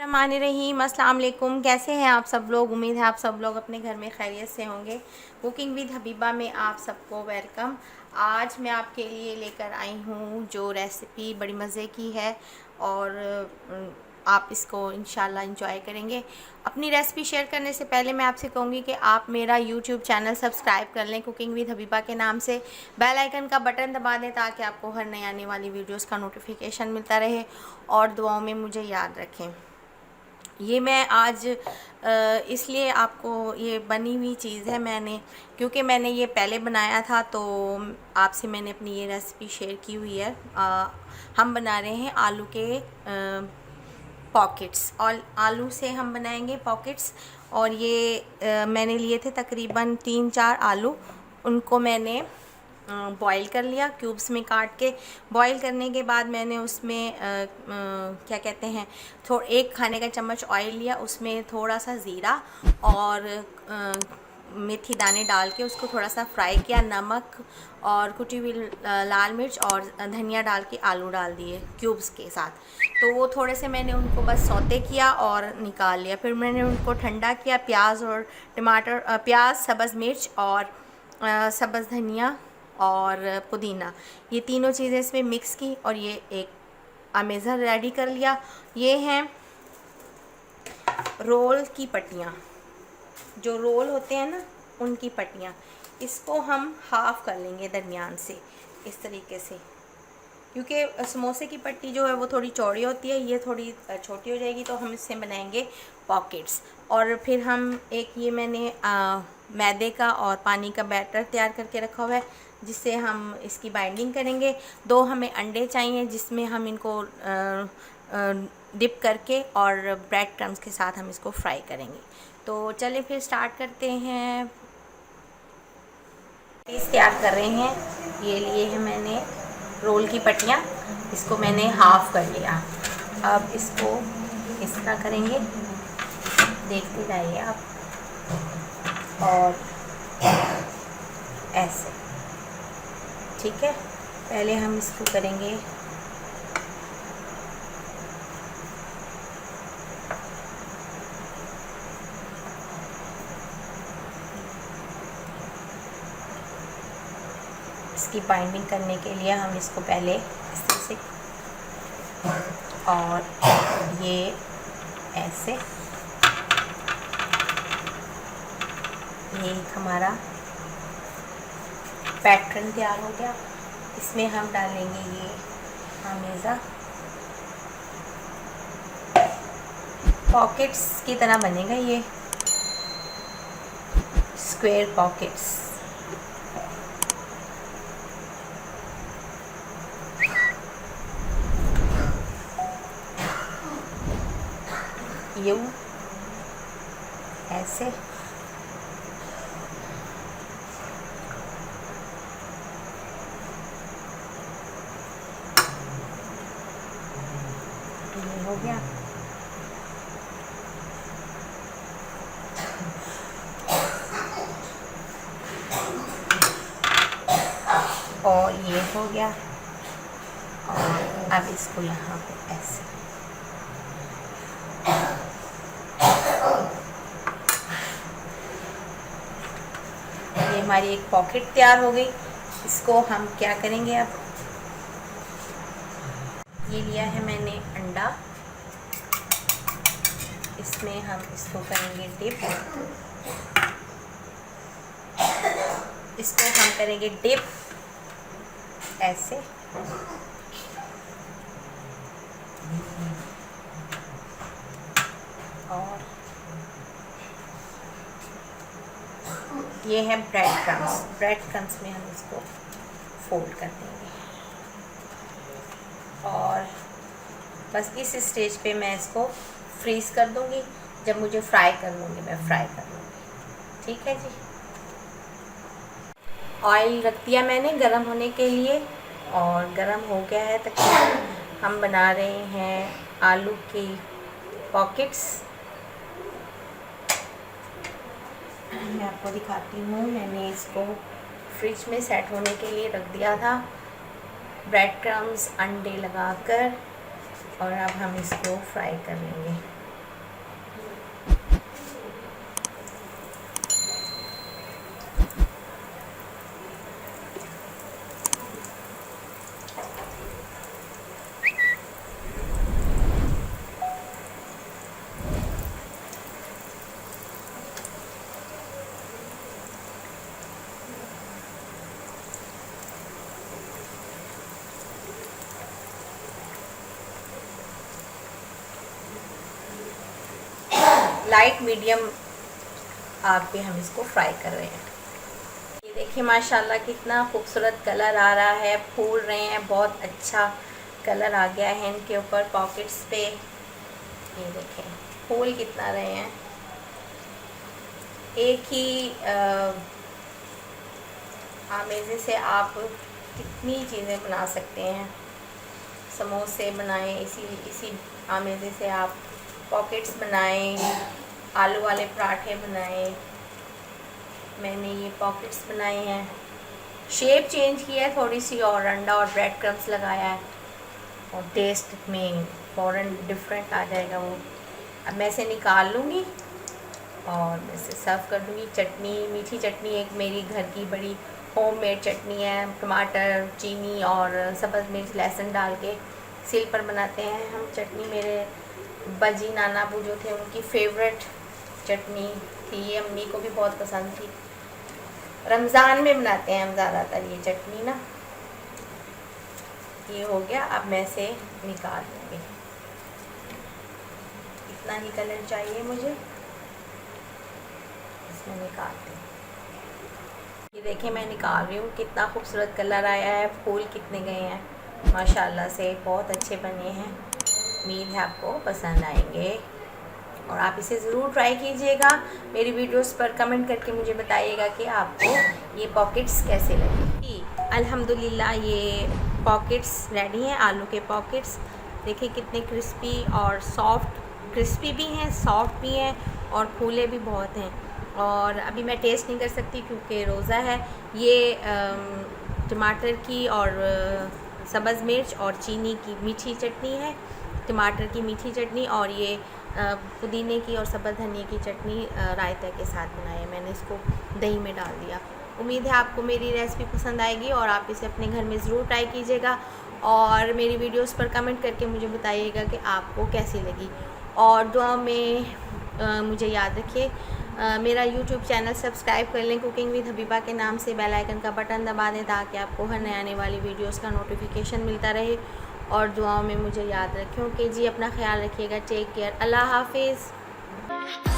रहीम अस्सलाम वालेकुम। कैसे हैं आप सब लोग? उम्मीद है आप सब लोग अपने घर में खैरियत से होंगे। कुकिंग विद हबीबा में आप सबको वेलकम। आज मैं आपके लिए लेकर आई हूँ जो रेसिपी बड़ी मज़े की है और आप इसको इंशाल्लाह इंजॉय करेंगे। अपनी रेसिपी शेयर करने से पहले मैं आपसे कहूँगी कि आप मेरा यूट्यूब चैनल सब्सक्राइब कर लें कुकिंग विद हबीबा के नाम से। बेल आइकन का बटन दबा दें ताकि आपको हर नई आने वाली वीडियोस का नोटिफिकेशन मिलता रहे और दुआओं में मुझे याद रखें। ये मैं आज इसलिए आपको ये बनी हुई चीज़ है क्योंकि मैंने ये पहले बनाया था तो आपसे मैंने अपनी ये रेसिपी शेयर की हुई है। हम बना रहे हैं आलू के पॉकेट्स और आलू से हम बनाएंगे पॉकेट्स। और ये मैंने लिए थे तकरीबन 3-4 आलू। उनको मैंने बॉईल कर लिया क्यूब्स में काट के। बॉईल करने के बाद मैंने उसमें क्या कहते हैं 1 खाने का चम्मच ऑयल लिया, उसमें थोड़ा सा ज़ीरा और मेथी दाने डाल के उसको थोड़ा सा फ्राई किया। नमक और कुटी हुई लाल मिर्च और धनिया डाल के आलू डाल दिए क्यूब्स के साथ। तो वो थोड़े से मैंने उनको बस सौते किया और निकाल लिया। फिर मैंने उनको ठंडा किया। प्याज और टमाटर, प्याज, सब्ज़ मिर्च और सब्ज़ धनिया और पुदीना, ये तीनों चीज़ें इसमें मिक्स की और ये एक अमेज़र रेडी कर लिया। ये हैं रोल की पट्टियाँ, जो रोल होते हैं ना उनकी पट्टियाँ। इसको हम हाफ़ कर लेंगे दरमियान से इस तरीके से, क्योंकि समोसे की पट्टी जो है वो थोड़ी चौड़ी होती है, ये थोड़ी छोटी हो जाएगी। तो हम इससे बनाएंगे पॉकेट्स। और फिर हम ये मैंने मैदे का और पानी का बैटर तैयार करके रखा हुआ है जिससे हम इसकी बाइंडिंग करेंगे। 2 हमें अंडे चाहिए जिसमें हम इनको डिप करके और ब्रेड क्रम्स के साथ हम इसको फ्राई करेंगे। तो चलिए फिर स्टार्ट करते हैं। पीस तैयार कर रहे हैं। ये लिए हैं मैंने रोल की पट्टियाँ, इसको मैंने हाफ़ कर लिया। अब इसको इस तरह करेंगे, देखते जाइए आप। और ऐसे, ठीक है। पहले हम इसको करेंगे इसकी बाइंडिंग करने के लिए हम इसको पहले इस तरह से और ये ऐसे, ये हमारा पैटर्न तैयार हो गया। इसमें हम डालेंगे ये अमेज़ा। पॉकेट्स की तरह बनेगा ये, स्क्वायर पॉकेट्स। यूँ ऐसे, ये हो गया। और ये हो गया। और अब इसको यहाँ पे ऐसे, ये हमारी एक पॉकेट तैयार हो गई। इसको हम क्या करेंगे अब, ये लिया है मैंने अंडा, इसमें हम इसको करेंगे डिप। इसको हम करेंगे डिप ऐसे। और ये है ब्रेड क्रम्स। ब्रेड क्रम्स में हम इसको फोल्ड कर देंगे और बस इस स्टेज पे मैं इसको फ्रीज़ कर दूंगी। जब मुझे फ्राई कर लूँगी मैं फ्राई कर लूँगी, ठीक है जी। ऑयल रख दिया मैंने गरम होने के लिए और गरम हो गया है तकरीबन। हम बना रहे हैं आलू की पॉकेट्स। मैं आपको दिखाती हूँ, मैंने इसको फ्रिज में सेट होने के लिए रख दिया था ब्रेड क्रम्स अंडे लगाकर। और अब हम इसको फ्राई कर लेंगे। लाइट मीडियम आग पे हम इसको फ्राई कर रहे हैं। ये देखिए माशाल्लाह कितना खूबसूरत कलर आ रहा है, फूल रहे हैं, बहुत अच्छा कलर आ गया है इनके ऊपर पॉकेट्स पे। ये देखें फूल कितना रहे हैं। एक ही आमेज़े से आप कितनी चीज़ें बना सकते हैं। समोसे बनाएं, इसी आमेज़े से आप पॉकेट्स बनाएं, आलू वाले पराठे बनाएं। मैंने ये पॉकेट्स बनाए हैं, शेप चेंज किया है थोड़ी सी, और अंडा और ब्रेड क्रम्स लगाया है, और टेस्ट में फ़ौरन डिफरेंट आ जाएगा वो। अब मैं इसे निकाल लूँगी और मैं इसे सर्व कर दूँगी। चटनी, मीठी चटनी एक मेरी घर की बड़ी होममेड चटनी है, टमाटर, चीनी और सब्ज़ मिर्च, लहसुन डाल के सिल पर बनाते हैं हम चटनी। मेरे बजी नाना अबू जो थे उनकी फेवरेट चटनी थी ये, अम्मी को भी बहुत पसंद थी। रमज़ान में बनाते हैं हम ज़्यादातर ये चटनी ना। ये हो गया, अब मैं इसे निकाल लूँगी। इतना ही कलर चाहिए मुझे, इसमें निकालते हैं। ये देखिए मैं निकाल रही हूँ, कितना खूबसूरत कलर आया है, फूल कितने गए हैं माशाल्लाह से, बहुत अच्छे बने हैं। उम्मीद है आपको पसंद आएंगे और आप इसे ज़रूर ट्राई कीजिएगा। मेरी वीडियोस पर कमेंट करके मुझे बताइएगा कि आपको ये पॉकेट्स कैसे लगे। अल्हम्दुलिल्लाह ये पॉकेट्स रेडी हैं, आलू के पॉकेट्स। देखिए कितने क्रिस्पी और सॉफ्ट, क्रिस्पी भी हैं, सॉफ्ट भी हैं और फूले भी बहुत हैं। और अभी मैं टेस्ट नहीं कर सकती क्योंकि रोज़ा है। ये टमाटर की और सब्ज़ मिर्च और चीनी की मीठी चटनी है, टमाटर की मीठी चटनी, और ये पुदीने की और सब्ज़ धनिया की चटनी रायता के साथ बनाई है। मैंने इसको दही में डाल दिया। उम्मीद है आपको मेरी रेसिपी पसंद आएगी और आप इसे अपने घर में ज़रूर ट्राई कीजिएगा और मेरी वीडियोस पर कमेंट करके मुझे बताइएगा कि आपको कैसी लगी। और दुआ में मुझे याद रखिए, मेरा YouTube चैनल सब्सक्राइब कर लें, कुकिंग विद हबीबा के नाम से। बेल आइकन का बटन दबा दें ताकि आपको हर नए आने वाली वीडियोस का नोटिफिकेशन मिलता रहे। और दुआओं में मुझे याद रखें कि जी अपना ख्याल रखिएगा। टेक केयर, अल्लाह हाफिज़।